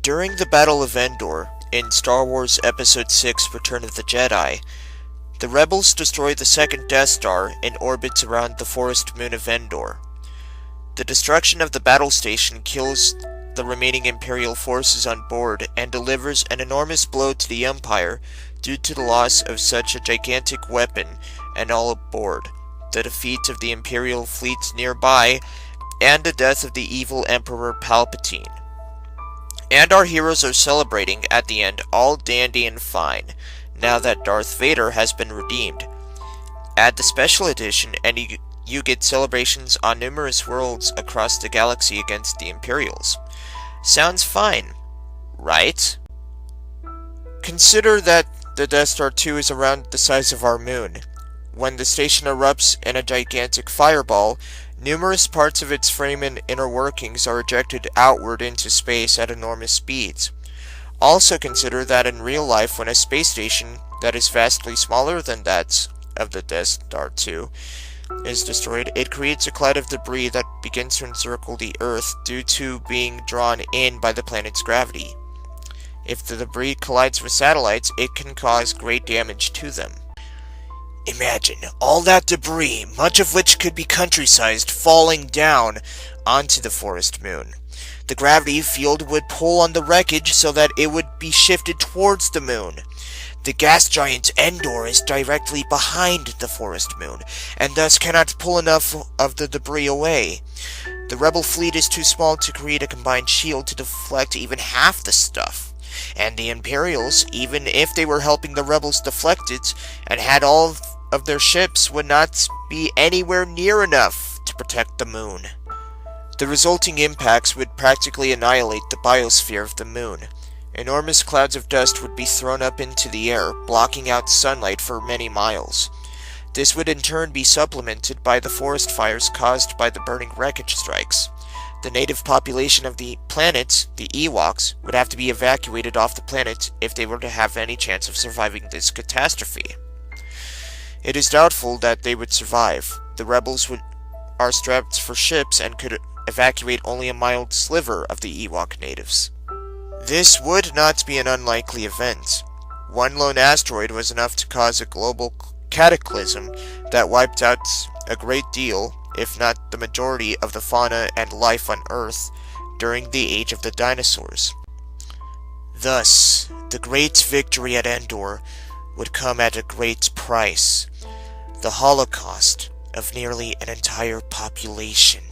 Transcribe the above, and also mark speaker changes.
Speaker 1: During the Battle of Endor, in Star Wars Episode 6 Return of the Jedi, the Rebels destroy the second Death Star in orbits around the forest moon of Endor. The destruction of the battle station kills the remaining Imperial forces on board and delivers an enormous blow to the Empire due to the loss of such a gigantic weapon and all aboard, the defeat of the Imperial fleets nearby, and the death of the evil Emperor Palpatine. And our heroes are celebrating at the end all dandy and fine, now that Darth Vader has been redeemed. Add the special edition and you get celebrations on numerous worlds across the galaxy against the Imperials. Sounds fine, right? Consider that the Death Star 2 is around the size of our moon. When the station erupts in a gigantic fireball, numerous parts of its frame and inner workings are ejected outward into space at enormous speeds. Also consider that in real life, when a space station that is vastly smaller than that of the Death Star 2 is destroyed, it creates a cloud of debris that begins to encircle the Earth due to being drawn in by the planet's gravity. If the debris collides with satellites, it can cause great damage to them. Imagine all that debris, much of which could be country-sized, falling down onto the forest moon. The gravity field would pull on the wreckage so that it would be shifted towards the moon. The gas giant Endor is directly behind the forest moon, and thus cannot pull enough of the debris away. The rebel fleet is too small to create a combined shield to deflect even half the stuff. And the Imperials, even if they were helping the rebels deflect it, and had all of their ships, would not be anywhere near enough to protect the moon. The resulting impacts would practically annihilate the biosphere of the moon. Enormous clouds of dust would be thrown up into the air, blocking out sunlight for many miles. This would in turn be supplemented by the forest fires caused by the burning wreckage strikes. The native population of the planet, the Ewoks, would have to be evacuated off the planet if they were to have any chance of surviving this catastrophe. It is doubtful that they would survive. The rebels are strapped for ships and could evacuate only a mild sliver of the Ewok natives. This would not be an unlikely event. One lone asteroid was enough to cause a global cataclysm that wiped out a great deal, if not the majority, of the fauna and life on Earth during the age of the dinosaurs. Thus, the great victory at Endor would come at a great price: the Holocaust of nearly an entire population.